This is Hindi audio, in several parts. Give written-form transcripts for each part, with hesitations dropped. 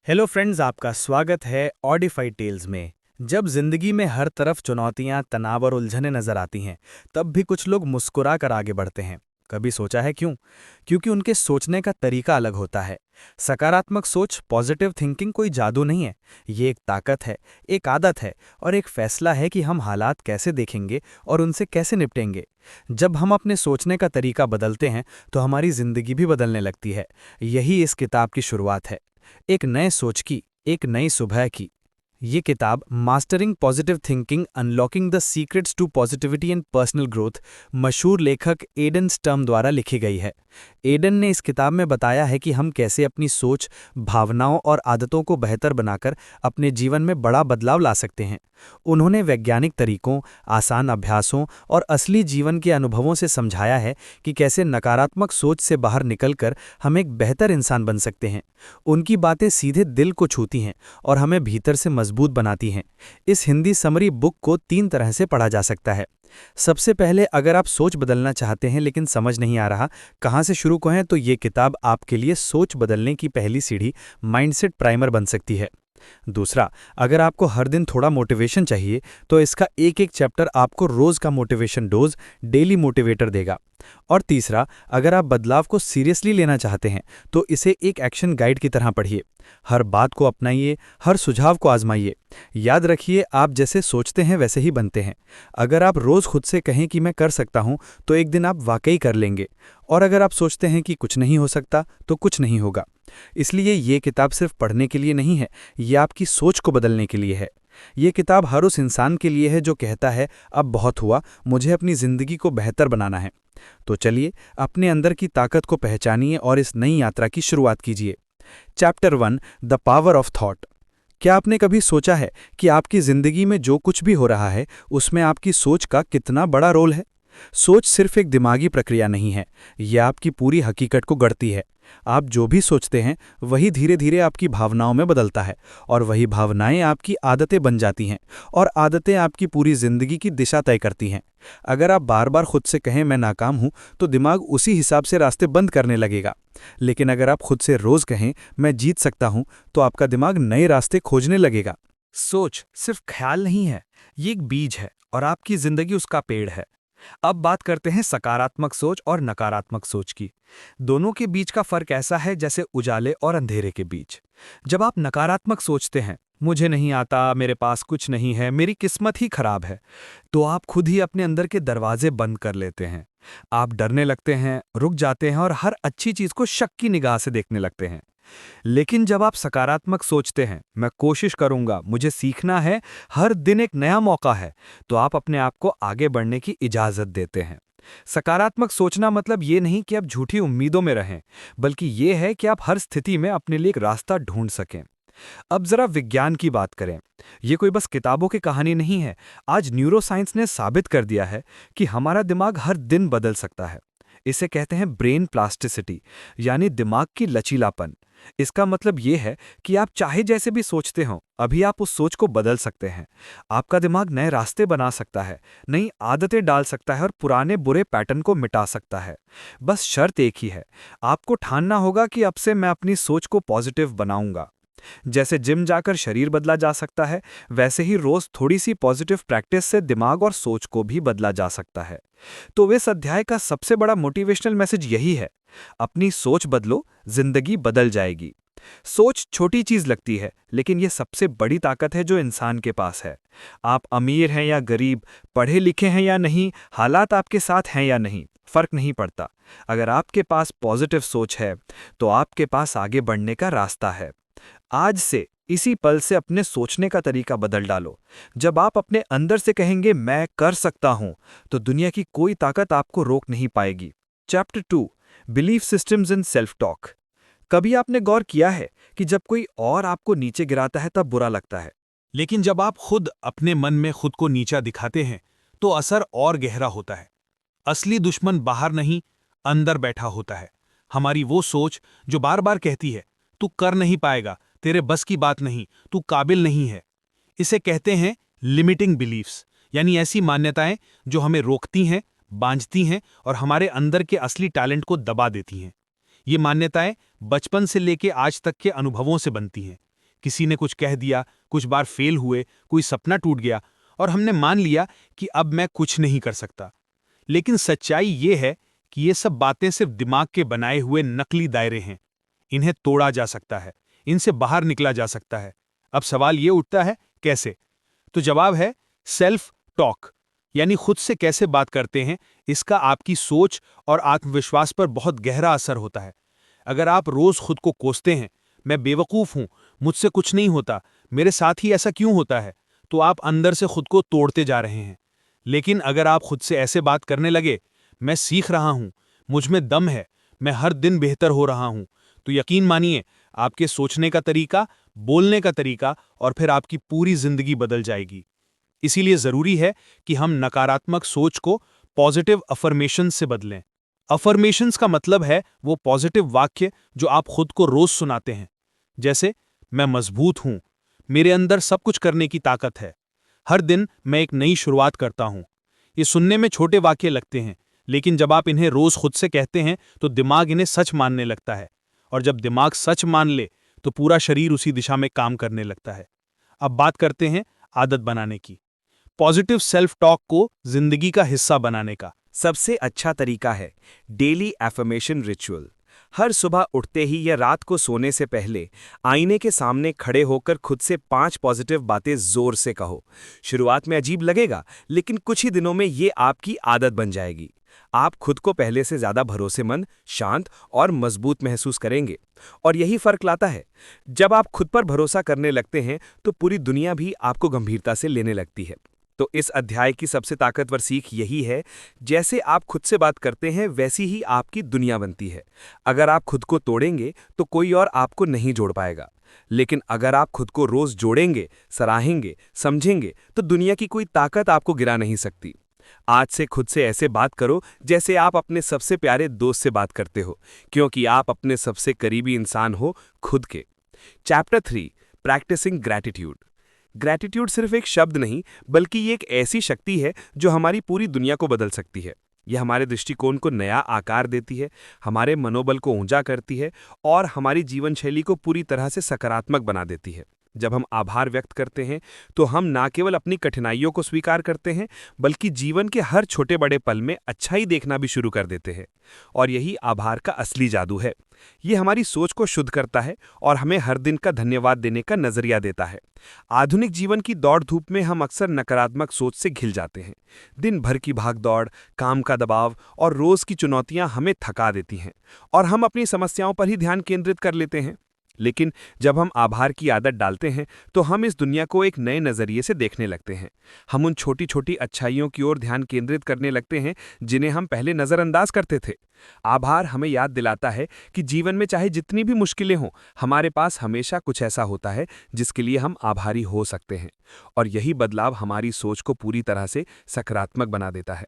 हेलो फ्रेंड्स, आपका स्वागत है ऑडिफाई टेल्स में। जब जिंदगी में हर तरफ चुनौतियां, तनाव और उलझनें नजर आती हैं, तब भी कुछ लोग मुस्कुरा कर आगे बढ़ते हैं। कभी सोचा है क्यों? क्योंकि उनके सोचने का तरीका अलग होता है। सकारात्मक सोच, पॉजिटिव थिंकिंग कोई जादू नहीं है। ये एक ताकत है, एक आदत है और एक फैसला है कि हम हालात कैसे देखेंगे और उनसे कैसे निपटेंगे। जब हम अपने सोचने का तरीका बदलते हैं, तो हमारी जिंदगी भी बदलने लगती है। यही इस किताब की शुरुआत है, एक नए सोच की, एक नई सुबह की। ये किताब mastering positive thinking, unlocking the secrets to positivity and personal growth मशहूर लेखक एडन स्टर्म द्वारा लिखी गई है। एडन ने इस किताब में बताया है कि हम कैसे अपनी सोच, भावनाओं और आदतों को बेहतर बनाकर अपने जीवन में बड़ा बदलाव ला सकते हैं। उन्होंने वैज्ञानिक तरीकों, आसान अभ्यासों और असली जीवन के अनुभवों से समझाया है कि कैसे नकारात्मक सोच से बाहर निकलकर हम एक बेहतर इंसान बन सकते हैं। उनकी बातें सीधे दिल को छूती हैं और हमें भीतर से मजबूत बनाती हैं। इस हिंदी समरी बुक को 3 तरह से पढ़ा जा सकता है। सबसे पहले, अगर आप सोच बदलना चाहते हैं लेकिन समझ नहीं आ रहा कहाँ से शुरू करें, तो ये किताब आपके लिए सोच बदलने की पहली सीढ़ी, माइंडसेट प्राइमर बन सकती है। दूसरा, अगर आपको हर दिन थोड़ा मोटिवेशन चाहिए, तो इसका एक-एक चैप्टर आपको रोज का मोटिवेशन डोज, डेली मोटिवेटर देगा। और तीसरा, अगर आप बदलाव को सीरियसली लेना चाहते हैं, तो इसे एक एक्शन गाइड की तरह पढ़िए। हर बात को अपनाइए, हर सुझाव को आजमाइए। याद रखिए, आप जैसे सोचते हैं वैसे ही बनते हैं। अगर आप रोज खुद से कहें कि मैं कर सकता हूं, तो एक दिन आप वाकई कर लेंगे। और अगर आप सोचते हैं कि कुछ नहीं हो सकता, तो कुछ नहीं होगा। इसलिए ये किताब सिर्फ पढ़ने के लिए नहीं है, ये आपकी सोच को बदलने के लिए है। ये किताब हर उस इंसान के लिए है जो कहता है, अब बहुत हुआ, मुझे अपनी जिंदगी को बेहतर बनाना है। तो चलिए, अपने अंदर की ताकत को पहचानिए और इस नई यात्रा की शुरुआत कीजिए। Chapter 1, the power of thought. क्या आपने कभी सोचा है कि आपकी जिंदगी में जो कुछ भी हो रहा है, उसमें आपकी सोच का कितना बड़ा रोल है? सोच सिर्फ एक दिमागी प्रक्रिया नहीं है, यह आपकी पूरी हकीकत को गढ़ती है। आप जो भी सोचते हैं, वही धीरे धीरे आपकी भावनाओं में बदलता है, और वही भावनाएं आपकी आदतें बन जाती हैं, और आदतें आपकी पूरी जिंदगी की दिशा तय करती हैं। अगर आप बार बार खुद से कहें मैं नाकाम हूं, तो दिमाग उसी हिसाब से रास्ते बंद करने लगेगा। लेकिन अगर आप खुद से रोज कहें मैं जीत सकता हूं, तो आपका दिमाग नए रास्ते खोजने लगेगा। सोच सिर्फ ख्याल नहीं है, ये एक बीज है और आपकी जिंदगी उसका पेड़ है। अब बात करते हैं सकारात्मक सोच और नकारात्मक सोच की। दोनों के बीच का फर्क ऐसा है जैसे उजाले और अंधेरे के बीच। जब आप नकारात्मक सोचते हैं, मुझे नहीं आता, मेरे पास कुछ नहीं है, मेरी किस्मत ही खराब है, तो आप खुद ही अपने अंदर के दरवाजे बंद कर लेते हैं। आप डरने लगते हैं, रुक जाते हैं और हर अच्छी चीज को शक की निगाह से देखने लगते हैं। लेकिन जब आप सकारात्मक सोचते हैं, मैं कोशिश करूंगा, मुझे सीखना है, हर दिन एक नया मौका है, तो आप अपने आप को आगे बढ़ने की इजाजत देते हैं। सकारात्मक सोचना मतलब ये नहीं कि आप झूठी उम्मीदों में रहें, बल्कि ये है कि आप हर स्थिति में अपने लिए एक रास्ता ढूंढ सकें। अब जरा विज्ञान की बात करें। ये कोई बस किताबों की कहानी नहीं है। आज न्यूरोसाइंस ने साबित कर दिया है कि हमारा दिमाग हर दिन बदल सकता है। इसे कहते हैं ब्रेन प्लास्टिसिटी, यानी दिमाग की लचीलापन। इसका मतलब ये है कि आप चाहे जैसे भी सोचते हो, अभी आप उस सोच को बदल सकते हैं। आपका दिमाग नए रास्ते बना सकता है, नई आदतें डाल सकता है और पुराने बुरे पैटर्न को मिटा सकता है। बस शर्त एक ही है, आपको ठानना होगा कि अब से मैं अपनी सोच को पॉजिटिव बनाऊंगा। जैसे जिम जाकर शरीर बदला जा सकता है, वैसे ही रोज थोड़ी सी पॉजिटिव प्रैक्टिस से दिमाग और सोच को भी बदला जा सकता है। तो इस अध्याय का सबसे बड़ा मोटिवेशनल मैसेज यही है, अपनी सोच बदलो, जिंदगी बदल जाएगी। सोच छोटी चीज लगती है, लेकिन यह सबसे बड़ी ताकत है जो इंसान के पास है। आप अमीर हैं या गरीब, पढ़े लिखे हैं या नहीं, हालात आपके साथ हैं या नहीं, फर्क नहीं पड़ता। अगर आपके पास पॉजिटिव सोच है, तो आपके पास आगे बढ़ने का रास्ता है। आज से, इसी पल से अपने सोचने का तरीका बदल डालो। जब आप अपने अंदर से कहेंगे मैं कर सकता हूं, तो दुनिया की कोई ताकत आपको रोक नहीं पाएगी। Chapter 2, belief systems in self talk. कभी आपने गौर किया है कि जब कोई और आपको नीचे गिराता है तब बुरा लगता है, लेकिन जब आप खुद अपने मन में खुद को नीचा दिखाते हैं, तो असर और गहरा होता है। असली दुश्मन बाहर नहीं, अंदर बैठा होता है। हमारी वो सोच जो बार बार कहती है तू कर नहीं पाएगा, तेरे बस की बात नहीं, तू काबिल नहीं है। इसे कहते हैं लिमिटिंग बिलीफ्स, यानी ऐसी मान्यताएं जो हमें रोकती हैं, बांझती हैं और हमारे अंदर के असली टैलेंट को दबा देती हैं। ये मान्यताएं बचपन से लेके आज तक के अनुभवों से बनती हैं। किसी ने कुछ कह दिया, कुछ बार फेल हुए, कोई सपना टूट गया और हमने मान लिया कि अब मैं कुछ नहीं कर सकता। लेकिन सच्चाई ये है कि ये सब बातें सिर्फ दिमाग के बनाए हुए नकली दायरे हैं। इन्हें तोड़ा जा सकता है, इनसे बाहर निकला जा सकता है। अब सवाल ये उठता है, कैसे? तो जवाब है सेल्फ टॉक, यानी खुद से कैसे बात करते हैं। इसका आपकी सोच और आत्मविश्वास पर बहुत गहरा असर होता है। अगर आप रोज खुद को कोसते हैं, मैं बेवकूफ हूं, मुझसे कुछ नहीं होता, मेरे साथ ही ऐसा क्यों होता है, तो आप अंदर से खुद को तोड़ते जा रहे हैं। लेकिन अगर आप खुद से ऐसे बात करने लगे, मैं सीख रहा हूं, मुझ में दम है, मैं हर दिन बेहतर हो रहा हूं, तो यकीन मानिए आपके सोचने का तरीका, बोलने का तरीका और फिर आपकी पूरी जिंदगी बदल जाएगी। इसीलिए जरूरी है कि हम नकारात्मक सोच को पॉजिटिव अफर्मेशन से बदलें। अफर्मेशंस का मतलब है वो पॉजिटिव वाक्य जो आप खुद को रोज सुनाते हैं। जैसे, मैं मजबूत हूं, मेरे अंदर सब कुछ करने की ताकत है, हर दिन मैं एक नई शुरुआत करता हूं। ये सुनने में छोटे वाक्य लगते हैं, लेकिन जब आप इन्हें रोज खुद से कहते हैं तो दिमाग इन्हें सच मानने लगता है, और जब दिमाग सच मान ले तो पूरा शरीर उसी दिशा में काम करने लगता है। अब बात करते हैं आदत बनाने की। पॉजिटिव सेल्फ टॉक को जिंदगी का हिस्सा बनाने का सबसे अच्छा तरीका है डेली एफर्मेशन रिचुअल। हर सुबह उठते ही या रात को सोने से पहले आईने के सामने खड़े होकर खुद से 5 पॉजिटिव बातें जोर से कहो। शुरुआत में अजीब लगेगा, लेकिन कुछ ही दिनों में ये आपकी आदत बन जाएगी। आप खुद को पहले से ज्यादा भरोसेमंद, शांत और मजबूत महसूस करेंगे। और यही फर्क लाता है। जब आप खुद पर भरोसा करने लगते हैं तो पूरी दुनिया भी आपको गंभीरता से लेने लगती है। तो इस अध्याय की सबसे ताकतवर सीख यही है, जैसे आप खुद से बात करते हैं वैसी ही आपकी दुनिया बनती है। अगर आप खुद को तोड़ेंगे तो कोई और आपको नहीं जोड़ पाएगा, लेकिन अगर आप खुद को रोज जोड़ेंगे, सराहेंगे, समझेंगे, तो दुनिया की कोई ताकत आपको गिरा नहीं सकती। आज से खुद से ऐसे बात करो जैसे आप अपने सबसे प्यारे दोस्त से बात करते हो, क्योंकि आप अपने सबसे करीबी इंसान हो खुद के। Chapter 3, practising gratitude. ग्रैटिट्यूड सिर्फ एक शब्द नहीं, बल्कि ये एक ऐसी शक्ति है जो हमारी पूरी दुनिया को बदल सकती है। यह हमारे दृष्टिकोण को नया आकार देती है, हमारे मनोबल को ऊंचा करती है और हमारी जीवन शैली को पूरी तरह से सकारात्मक बना देती है। जब हम आभार व्यक्त करते हैं तो हम ना केवल अपनी कठिनाइयों को स्वीकार करते हैं, बल्कि जीवन के हर छोटे बड़े पल में अच्छाई देखना भी शुरू कर देते हैं। और यही आभार का असली जादू है। ये हमारी सोच को शुद्ध करता है और हमें हर दिन का धन्यवाद देने का नजरिया देता है। आधुनिक जीवन की दौड़ धूप में हम अक्सर नकारात्मक सोच से घिल जाते हैं। दिन भर की भागदौड़, काम का दबाव और रोज की चुनौतियां हमें थका देती हैं और हम अपनी समस्याओं पर ही ध्यान केंद्रित कर लेते हैं। लेकिन जब हम आभार की आदत डालते हैं तो हम इस दुनिया को एक नए नज़रिए से देखने लगते हैं। हम उन छोटी छोटी अच्छाइयों की ओर ध्यान केंद्रित करने लगते हैं जिन्हें हम पहले नज़रअंदाज करते थे। आभार हमें याद दिलाता है कि जीवन में चाहे जितनी भी मुश्किलें हों, हमारे पास हमेशा कुछ ऐसा होता है जिसके लिए हम आभारी हो सकते हैं। और यही बदलाव हमारी सोच को पूरी तरह से सकारात्मक बना देता है।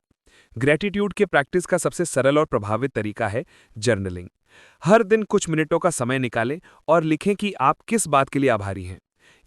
ग्रेटिट्यूड के प्रैक्टिस का सबसे सरल और प्रभावित तरीका है जर्नलिंग। हर दिन कुछ मिनटों का समय निकालें और लिखें कि आप किस बात के लिए आभारी हैं।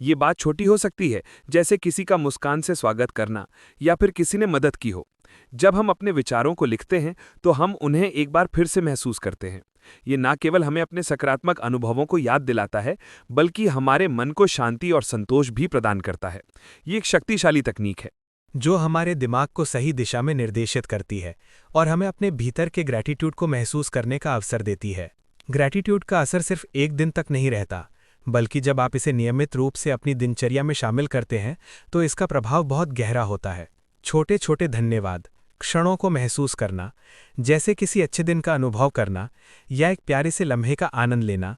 ये बात छोटी हो सकती है, जैसे किसी का मुस्कान से स्वागत करना या फिर किसी ने मदद की हो। जब हम अपने विचारों को लिखते हैं तो हम उन्हें एक बार फिर से महसूस करते हैं। ये ना केवल हमें अपने सकारात्मक अनुभवों को याद दिलाता है, बल्कि हमारे मन को शांति और संतोष भी प्रदान करता है। ये एक शक्तिशाली तकनीक है जो हमारे दिमाग को सही दिशा में निर्देशित करती है और हमें अपने भीतर के ग्रैटिट्यूड को महसूस करने का अवसर देती है। ग्रैटिट्यूड का असर सिर्फ एक दिन तक नहीं रहता, बल्कि जब आप इसे नियमित रूप से अपनी दिनचर्या में शामिल करते हैं तो इसका प्रभाव बहुत गहरा होता है। छोटे छोटे धन्यवाद, क्षणों को महसूस करना, जैसे किसी अच्छे दिन का अनुभव करना या एक प्यारे से लम्हे का आनंद लेना,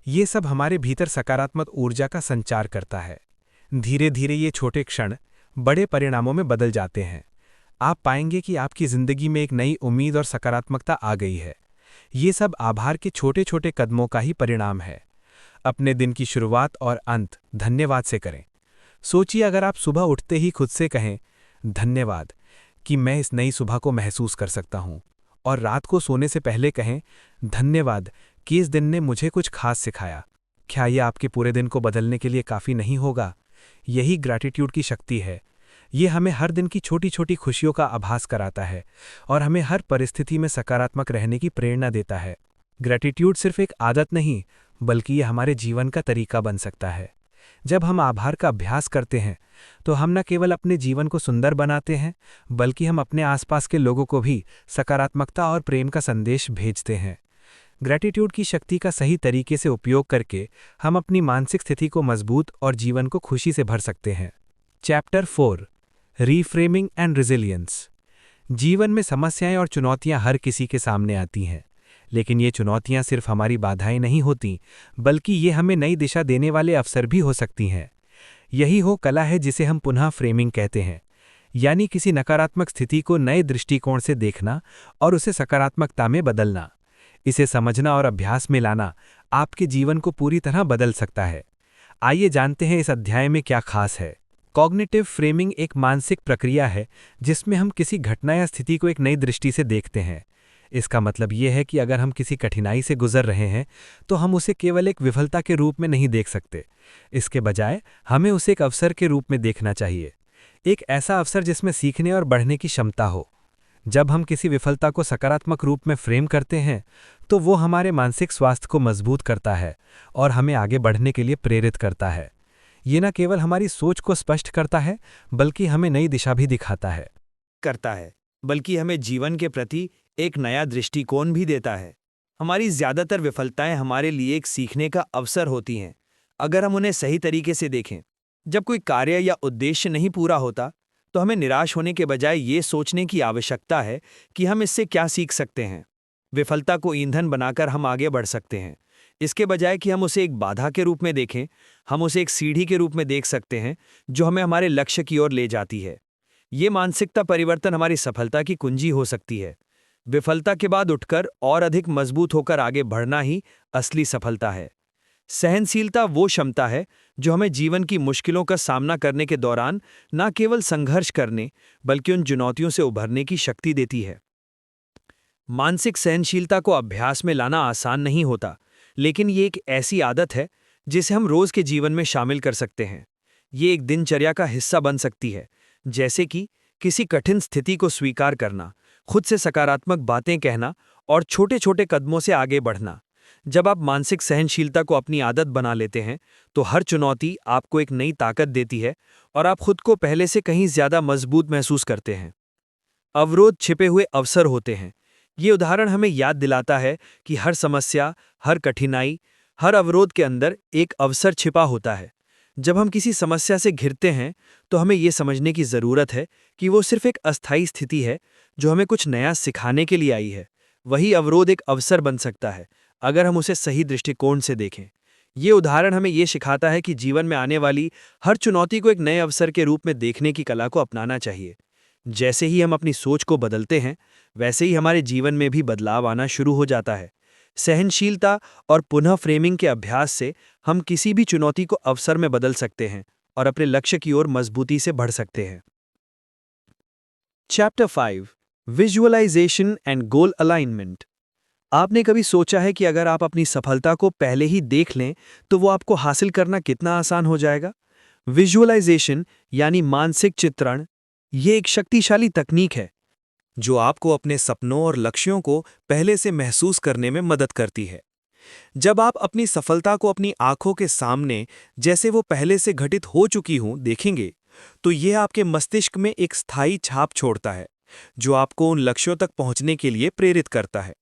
ये सब हमारे भीतर सकारात्मक ऊर्जा का संचार करता है। धीरे धीरे ये छोटे क्षण बड़े परिणामों में बदल जाते हैं। आप पाएंगे कि आपकी जिंदगी में एक नई उम्मीद और सकारात्मकता आ गई है। ये सब आभार के छोटे छोटे कदमों का ही परिणाम है। अपने दिन की शुरुआत और अंत धन्यवाद से करें। सोचिए, अगर आप सुबह उठते ही खुद से कहें, धन्यवाद कि मैं इस नई सुबह को महसूस कर सकता हूँ, और रात को सोने से पहले कहें, धन्यवाद कि इस दिन ने मुझे कुछ खास सिखाया। क्या ये आपके पूरे दिन को बदलने के लिए काफ़ी नहीं होगा? यही ग्रैटिट्यूड की शक्ति है। ये हमें हर दिन की छोटी छोटी खुशियों का आभास कराता है और हमें हर परिस्थिति में सकारात्मक रहने की प्रेरणा देता है। ग्रैटिट्यूड सिर्फ एक आदत नहीं, बल्कि ये हमारे जीवन का तरीका बन सकता है। जब हम आभार का अभ्यास करते हैं तो हम न केवल अपने जीवन को सुंदर बनाते हैं, बल्कि हम अपने आसपास के लोगों को भी सकारात्मकता और प्रेम का संदेश भेजते हैं। ग्रैटिट्यूड की शक्ति का सही तरीके से उपयोग करके हम अपनी मानसिक स्थिति को मजबूत और जीवन को खुशी से भर सकते हैं। Chapter 4, reframing and resilience. जीवन में समस्याएं और चुनौतियां हर किसी के सामने आती हैं, लेकिन ये चुनौतियां सिर्फ हमारी बाधाएं नहीं होती, बल्कि ये हमें नई दिशा देने वाले अवसर भी हो सकती हैं। यही वो कला है जिसे हम पुनः फ्रेमिंग कहते हैं, यानी किसी नकारात्मक स्थिति को नए दृष्टिकोण से देखना और उसे सकारात्मकता में बदलना। इसे समझना और अभ्यास में लाना आपके जीवन को पूरी तरह बदल सकता है। आइए जानते हैं इस अध्याय में क्या खास है। कॉग्निटिव फ्रेमिंग एक मानसिक प्रक्रिया है जिसमें हम किसी घटना या स्थिति को एक नई दृष्टि से देखते हैं। इसका मतलब ये है कि अगर हम किसी कठिनाई से गुजर रहे हैं तो हम उसे केवल एक विफलता के रूप में नहीं देख सकते। इसके बजाय हमें उसे एक अवसर के रूप में देखना चाहिए, एक ऐसा अवसर जिसमें सीखने और बढ़ने की क्षमता हो। जब हम किसी विफलता को सकारात्मक रूप में फ्रेम करते हैं तो वो हमारे मानसिक स्वास्थ्य को मजबूत करता है और हमें आगे बढ़ने के लिए प्रेरित करता है। ये न केवल हमारी सोच को स्पष्ट करता है, बल्कि हमें नई दिशा भी दिखाता है, बल्कि हमें जीवन के प्रति एक नया दृष्टिकोण भी देता है। हमारी ज्यादातर विफलताएं हमारे लिए एक सीखने का अवसर होती हैं, अगर हम उन्हें सही तरीके से देखें। जब कोई कार्य या उद्देश्य नहीं पूरा होता तो हमें निराश होने के बजाय ये सोचने की आवश्यकता है कि हम इससे क्या सीख सकते हैं। विफलता को ईंधन बनाकर हम आगे बढ़ सकते हैं। इसके बजाय कि हम उसे एक बाधा के रूप में देखें, हम उसे एक सीढ़ी के रूप में देख सकते हैं जो हमें हमारे लक्ष्य की ओर ले जाती है। ये मानसिकता परिवर्तन हमारी सफलता की कुंजी हो सकती है। विफलता के बाद उठकर और अधिक मजबूत होकर आगे बढ़ना ही असली सफलता है। सहनशीलता वो क्षमता है जो हमें जीवन की मुश्किलों का सामना करने के दौरान न केवल संघर्ष करने, बल्कि उन चुनौतियों से उभरने की शक्ति देती है। मानसिक सहनशीलता को अभ्यास में लाना आसान नहीं होता, लेकिन ये एक ऐसी आदत है जिसे हम रोज के जीवन में शामिल कर सकते हैं। ये एक दिनचर्या का हिस्सा बन सकती है, जैसे कि किसी कठिन स्थिति को स्वीकार करना, खुद से सकारात्मक बातें कहना और छोटे छोटे कदमों से आगे बढ़ना। जब आप मानसिक सहनशीलता को अपनी आदत बना लेते हैं तो हर चुनौती आपको एक नई ताकत देती है और आप खुद को पहले से कहीं ज्यादा मजबूत महसूस करते हैं। अवरोध छिपे हुए अवसर होते हैं। ये उदाहरण हमें याद दिलाता है कि हर समस्या, हर कठिनाई, हर अवरोध के अंदर एक अवसर छिपा होता है। जब हम किसी समस्या से घिरते हैं तो हमें ये समझने की ज़रूरत है कि वो सिर्फ एक अस्थायी स्थिति है जो हमें कुछ नया सिखाने के लिए आई है। वही अवरोध एक अवसर बन सकता है अगर हम उसे सही दृष्टिकोण से देखें। ये उदाहरण हमें ये सिखाता है कि जीवन में आने वाली हर चुनौती को एक नए अवसर के रूप में देखने की कला को अपनाना चाहिए। जैसे ही हम अपनी सोच को बदलते हैं, वैसे ही हमारे जीवन में भी बदलाव आना शुरू हो जाता है। सहनशीलता और पुनः फ्रेमिंग के अभ्यास से हम किसी भी चुनौती को अवसर में बदल सकते हैं और अपने लक्ष्य की ओर मजबूती से बढ़ सकते हैं। Chapter 5, visualisation and goal alignment. आपने कभी सोचा है कि अगर आप अपनी सफलता को पहले ही देख लें तो वो आपको हासिल करना कितना आसान हो जाएगा? विजुअलाइजेशन यानी मानसिक चित्रण, ये एक शक्तिशाली तकनीक है जो आपको अपने सपनों और लक्ष्यों को पहले से महसूस करने में मदद करती है। जब आप अपनी सफलता को अपनी आंखों के सामने, जैसे वो पहले से घटित हो चुकी हों, देखेंगे तो यह आपके मस्तिष्क में एक स्थायी छाप छोड़ता है जो आपको उन लक्ष्यों तक पहुंचने के लिए प्रेरित करता है।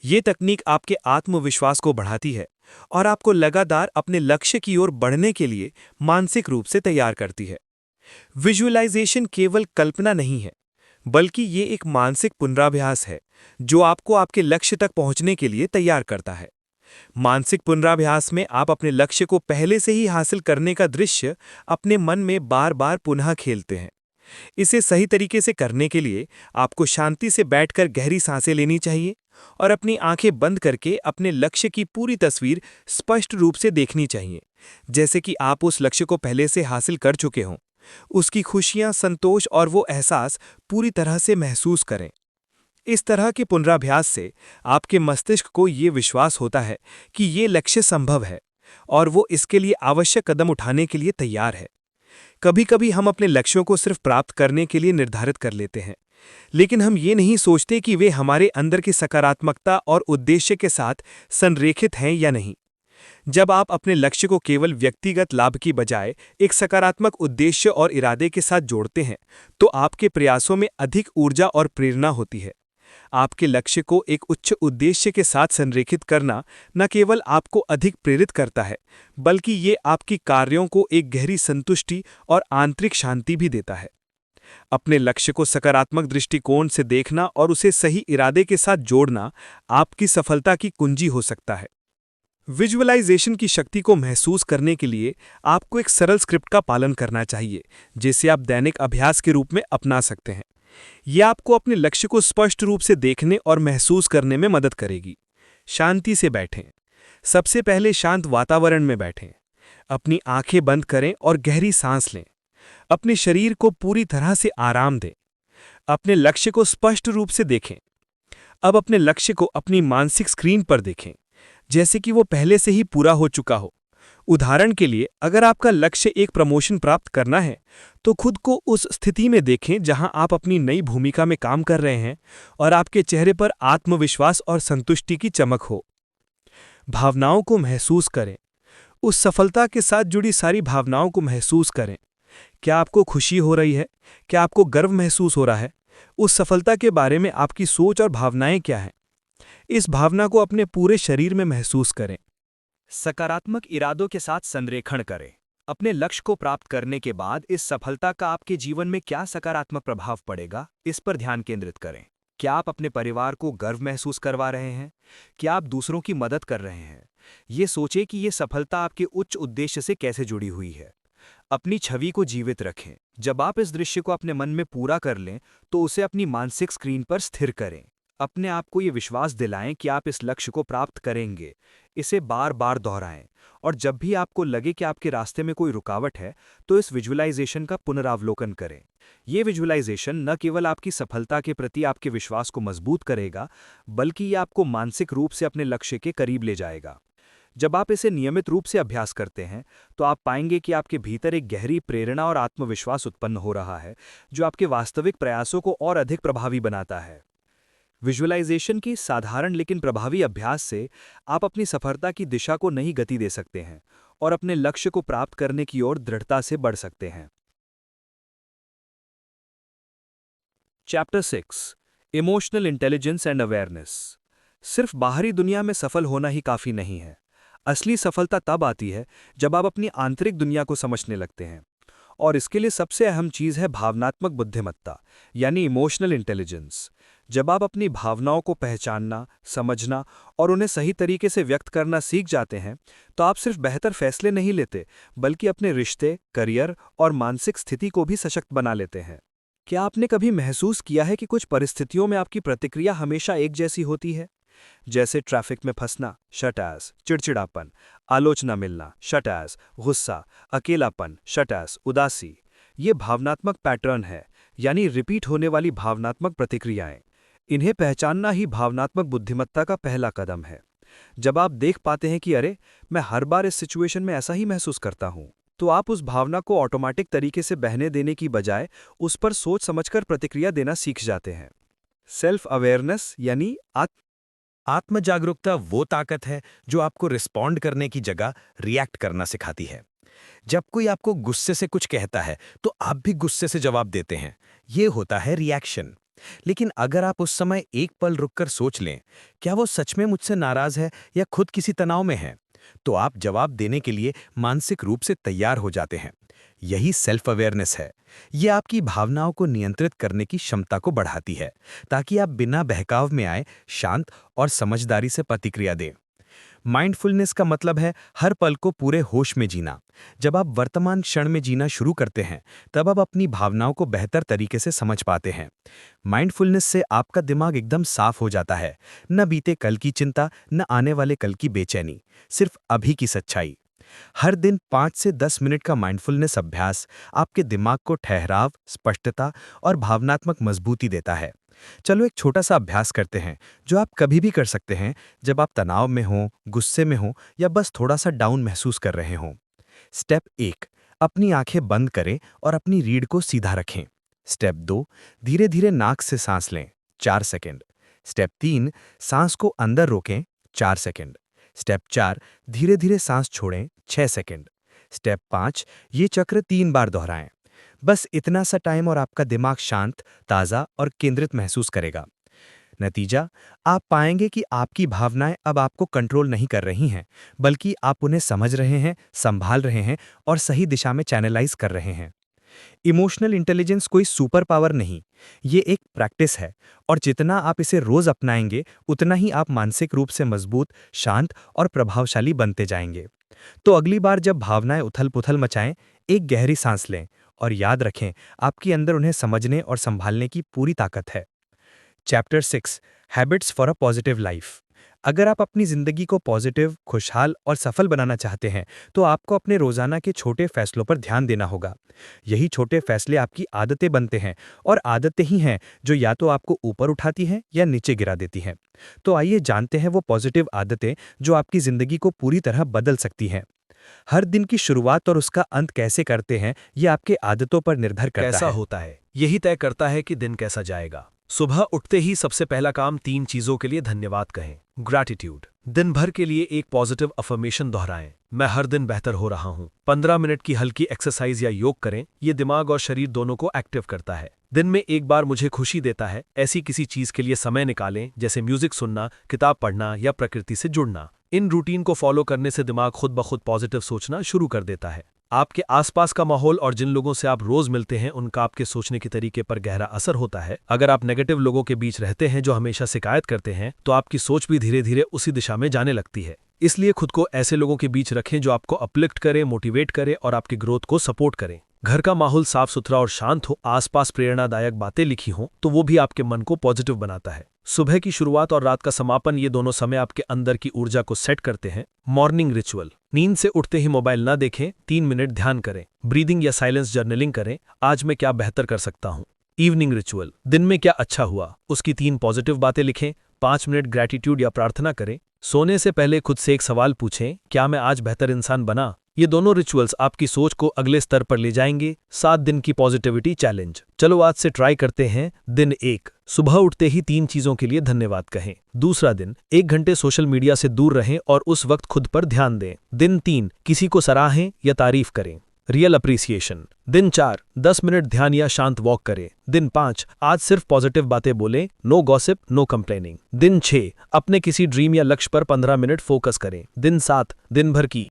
ये तकनीक आपके आत्मविश्वास को बढ़ाती है और आपको लगातार अपने लक्ष्य की ओर बढ़ने के लिए मानसिक रूप से तैयार करती है। विजुअलाइजेशन केवल कल्पना नहीं है, बल्कि ये एक मानसिक पुनराभ्यास है जो आपको आपके लक्ष्य तक पहुंचने के लिए तैयार करता है। मानसिक पुनराभ्यास में आप अपने लक्ष्य को पहले से ही हासिल करने का दृश्य अपने मन में बार बार पुनः खेलते हैं। इसे सही तरीके से करने के लिए आपको शांति से बैठकर गहरी सांसें लेनी चाहिए और अपनी आंखें बंद करके अपने लक्ष्य की पूरी तस्वीर स्पष्ट रूप से देखनी चाहिए, जैसे कि आप उस लक्ष्य को पहले से हासिल कर चुके हों। उसकी खुशियां, संतोष और वो एहसास पूरी तरह से महसूस करें। इस तरह के पुनराभ्यास से आपके मस्तिष्क को ये विश्वास होता है कि ये लक्ष्य संभव है और वो इसके लिए आवश्यक कदम उठाने के लिए तैयार है। कभी-कभी हम अपने लक्ष्यों को सिर्फ प्राप्त करने के लिए निर्धारित कर लेते हैं, लेकिन हम ये नहीं सोचते कि वे हमारे अंदर की सकारात्मकता और उद्देश्य के साथ संरेखित हैं या नहीं। जब आप अपने लक्ष्य को केवल व्यक्तिगत लाभ की बजाय एक सकारात्मक उद्देश्य और इरादे के साथ जोड़ते हैं, तो आपके प्रयासों में अधिक ऊर्जा और प्रेरणा होती है। आपके लक्ष्य को एक उच्च उद्देश्य के साथ संरेखित करना न केवल आपको अधिक प्रेरित करता है, बल्कि ये आपकी कार्यों को एक गहरी संतुष्टि और आंतरिक शांति भी देता है। अपने लक्ष्य को सकारात्मक दृष्टिकोण से देखना और उसे सही इरादे के साथ जोड़ना आपकी सफलता की कुंजी हो सकता है। विजुअलाइजेशन की शक्ति को महसूस करने के लिए आपको एक सरल स्क्रिप्ट का पालन करना चाहिए, जिसे आप दैनिक अभ्यास के रूप में अपना सकते हैं। यह आपको अपने लक्ष्य को स्पष्ट रूप से देखने और महसूस करने में मदद करेगी। शांति से बैठें। सबसे पहले शांत वातावरण में बैठें। अपनी आंखें बंद करें और गहरी सांस लें। अपने शरीर को पूरी तरह से आराम दें। अपने लक्ष्य को स्पष्ट रूप से देखें। अब अपने लक्ष्य को अपनी मानसिक स्क्रीन पर देखें, जैसे कि वो पहले से ही पूरा हो चुका हो। उदाहरण के लिए, अगर आपका लक्ष्य एक प्रमोशन प्राप्त करना है, तो खुद को उस स्थिति में देखें जहां आप अपनी नई भूमिका में काम कर रहे हैं और आपके चेहरे पर आत्मविश्वास और संतुष्टि की चमक हो। भावनाओं को महसूस करें। उस सफलता के साथ जुड़ी सारी भावनाओं को महसूस करें। क्या आपको खुशी हो रही है? क्या आपको गर्व महसूस हो रहा है? उस सफलता के बारे में आपकी सोच और भावनाएं क्या हैं? इस भावना को अपने पूरे शरीर में महसूस करें। सकारात्मक इरादों के साथ संरेखण करें। अपने लक्ष्य को प्राप्त करने के बाद इस सफलता का आपके जीवन में क्या सकारात्मक प्रभाव पड़ेगा, इस पर ध्यान केंद्रित करें। क्या आप अपने परिवार को गर्व महसूस करवा रहे हैं? क्या आप दूसरों की मदद कर रहे हैं? ये सोचें कि ये सफलता आपके उच्च उद्देश्य से कैसे जुड़ी हुई है। अपनी छवि को जीवित रखें। जब आप इस दृश्य को अपने मन में पूरा कर लें, तो उसे अपनी मानसिक स्क्रीन पर स्थिर करें। अपने आप को ये विश्वास दिलाएं कि आप इस लक्ष्य को प्राप्त करेंगे। इसे बार बार दोहराएं, और जब भी आपको लगे कि आपके रास्ते में कोई रुकावट है, तो इस विजुअलाइजेशन का पुनरावलोकन करें। ये विजुअलाइजेशन न केवल आपकी सफलता के प्रति आपके विश्वास को मजबूत करेगा, बल्कि ये आपको मानसिक रूप से अपने लक्ष्य के करीब ले जाएगा। जब आप इसे नियमित रूप से अभ्यास करते हैं, तो आप पाएंगे कि आपके भीतर एक गहरी प्रेरणा और आत्मविश्वास उत्पन्न हो रहा है, जो आपके वास्तविक प्रयासों को और अधिक प्रभावी बनाता है। विजुअलाइजेशन की साधारण लेकिन प्रभावी अभ्यास से आप अपनी सफलता की दिशा को नई गति दे सकते हैं और अपने लक्ष्य को प्राप्त करने की ओर दृढ़ता से बढ़ सकते हैं। Chapter 6, emotional intelligence and awareness. सिर्फ बाहरी दुनिया में सफल होना ही काफी नहीं है। असली सफलता तब आती है जब आप अपनी आंतरिक दुनिया को समझने लगते हैं, और इसके लिए सबसे अहम चीज है भावनात्मक बुद्धिमत्ता, यानी इमोशनल इंटेलिजेंस। जब आप अपनी भावनाओं को पहचानना, समझना और उन्हें सही तरीके से व्यक्त करना सीख जाते हैं, तो आप सिर्फ बेहतर फैसले नहीं लेते, बल्कि अपने रिश्ते, करियर और मानसिक स्थिति को भी सशक्त बना लेते हैं। क्या आपने कभी महसूस किया है कि कुछ परिस्थितियों में आपकी प्रतिक्रिया हमेशा एक जैसी होती है? जैसे ट्रैफिक में फंसना, शट एस, चिड़चिड़ापन, आलोचना मिलना, शट एस, गुस्सा, अकेलापन, शट एस, उदासी। ये भावनात्मक पैटर्न है, यानी रिपीट होने वाली भावनात्मक प्रतिक्रियाएं। इन्हें पहचानना ही भावनात्मक बुद्धिमत्ता का पहला कदम है। जब आप देख पाते हैं कि अरे, मैं हर बार इस सिचुएशन में ऐसा ही महसूस करता हूं, तो आप उस भावना को ऑटोमेटिक तरीके से बहने देने की बजाय उस पर सोच समझकर प्रतिक्रिया देना सीख जाते हैं। सेल्फ अवेयरनेस यानी आत्म जागरूकता वो ताकत है जो आपको रिस्पॉन्ड करने की जगह रिएक्ट करना सिखाती है। जब कोई आपको गुस्से से कुछ कहता है, तो आप भी गुस्से से जवाब देते हैं। ये होता है रिएक्शन। लेकिन अगर आप उस समय एक पल रुककर सोच लें, क्या वो सच में मुझसे नाराज है या खुद किसी तनाव में है, तो आप जवाब देने के लिए मानसिक रूप से तैयार हो जाते हैं। यही सेल्फ अवेयरनेस है। ये आपकी भावनाओं को नियंत्रित करने की क्षमता को बढ़ाती है, ताकि आप बिना बहकाव में आए शांत और समझदारी से प्रतिक्रिया दें। माइंडफुलनेस का मतलब है हर पल को पूरे होश में जीना। जब आप वर्तमान क्षण में जीना शुरू करते हैं, तब आप अपनी भावनाओं को बेहतर तरीके से समझ पाते हैं। माइंडफुलनेस से आपका दिमाग एकदम साफ हो जाता है। न बीते कल की चिंता, न आने वाले कल की बेचैनी, सिर्फ अभी की सच्चाई। हर दिन 5 से 10 मिनट का माइंडफुलनेस अभ्यास आपके दिमाग को ठहराव, स्पष्टता और भावनात्मक मजबूती देता है। चलो एक छोटा सा अभ्यास करते हैं, जो आप कभी भी कर सकते हैं, जब आप तनाव में हों, गुस्से में हों या बस थोड़ा सा डाउन महसूस कर रहे हों। स्टेप 1, अपनी आंखें बंद करें और अपनी रीढ़ को सीधा रखें। स्टेप 2, धीरे धीरे नाक से सांस लें, 4 सेकंड। स्टेप 3, सांस को अंदर रोकें, 4 सेकंड। स्टेप 4, धीरे धीरे सांस छोड़ें 6 सेकंड। स्टेप 5, ये चक्र 3 बार दोहराएं। बस इतना सा टाइम और आपका दिमाग शांत, ताज़ा और केंद्रित महसूस करेगा। नतीजा, आप पाएंगे कि आपकी भावनाएं अब आपको कंट्रोल नहीं कर रही हैं, बल्कि आप उन्हें समझ रहे हैं, संभाल रहे हैं और सही दिशा में चैनलाइज कर रहे हैं। इमोशनल इंटेलिजेंस कोई सुपर पावर नहीं, ये एक प्रैक्टिस है, और जितना आप इसे रोज अपनाएंगे उतना ही आप मानसिक रूप से मजबूत, शांत और प्रभावशाली बनते जाएंगे। तो अगली बार जब भावनाएं उथल-पुथल मचाएं, एक गहरी सांस लें और याद रखें, आपके अंदर उन्हें समझने और संभालने की पूरी ताकत है। Chapter 6, habits for a positive life. अगर आप अपनी जिंदगी को पॉजिटिव, खुशहाल और सफल बनाना चाहते हैं, तो आपको अपने रोजाना के छोटे फैसलों पर ध्यान देना होगा। यही छोटे फैसले आपकी आदतें बनते हैं, और आदतें ही हैं जो या तो आपको ऊपर उठाती हैं या नीचे गिरा देती हैं। तो आइए जानते हैं वो पॉजिटिव आदतें जो आपकी जिंदगी को पूरी तरह बदल सकती हैं। हर दिन की शुरुआत और उसका अंत कैसे करते हैं, ये आपके आदतों पर निर्भर करता कैसा है। होता है, यही तय करता है कि दिन कैसा जाएगा। सुबह उठते ही सबसे पहला काम 3 चीजों के लिए धन्यवाद कहें। ग्रैटिट्यूड, दिन भर के लिए एक पॉजिटिव अफर्मेशन दोहराएं। मैं हर दिन बेहतर हो रहा हूं। 15 मिनट की हल्की एक्सरसाइज या योग करें, ये दिमाग और शरीर दोनों को एक्टिव करता है। दिन में एक बार मुझे खुशी देता है, ऐसी किसी चीज के लिए समय निकालें, जैसे म्यूजिक सुनना, किताब पढ़ना या प्रकृति से जुड़ना। इन रूटीन को फॉलो करने से दिमाग खुद ब खुद पॉजिटिव सोचना शुरू कर देता है। आपके आसपास का माहौल और जिन लोगों से आप रोज मिलते हैं, उनका आपके सोचने के तरीके पर गहरा असर होता है। अगर आप नेगेटिव लोगों के बीच रहते हैं जो हमेशा शिकायत करते हैं, तो आपकी सोच भी धीरे धीरे उसी दिशा में जाने लगती है। इसलिए खुद को ऐसे लोगों के बीच रखें जो आपको अपलिफ्ट करें, मोटिवेट करें और आपकी ग्रोथ को सपोर्ट करें। घर का माहौल साफ सुथरा और शांत हो, आसपास प्रेरणादायक बातें लिखी हों, तो वो भी आपके मन को पॉजिटिव बनाता है। सुबह की शुरुआत और रात का समापन, ये दोनों समय आपके अंदर की ऊर्जा को सेट करते हैं। मॉर्निंग रिचुअल, नींद से उठते ही मोबाइल ना देखें, 3 मिनट ध्यान करें, ब्रीदिंग या साइलेंस जर्नलिंग करें, आज मैं क्या बेहतर कर सकता हूँ। इवनिंग रिचुअल, दिन में क्या अच्छा हुआ, उसकी 3 पॉजिटिव बातें लिखें, 5 मिनट ग्रैटिट्यूड या प्रार्थना करें। सोने से पहले खुद से एक सवाल पूछें, क्या मैं आज बेहतर इंसान बना। ये दोनों रिचुअल्स आपकी सोच को अगले स्तर पर ले जाएंगे। 7 दिन की पॉजिटिविटी चैलेंज, चलो आज से ट्राई करते हैं। दिन 1, सुबह उठते ही 3 चीजों के लिए धन्यवाद कहें। दूसरा दिन, 1 घंटे सोशल मीडिया से दूर रहें और उस वक्त खुद पर ध्यान दें। दिन 3, किसी को सराहें या तारीफ करें, रियल अप्रिसिएशन। दिन 4, 10 मिनट ध्यान या शांत वॉक करें। दिन 5, आज सिर्फ पॉजिटिव बातें बोलें, नो गॉसिप, नो कंप्लेनिंग। दिन 6, अपने किसी ड्रीम या लक्ष्य पर 15 मिनट फोकस करें। दिन 7, दिन भर की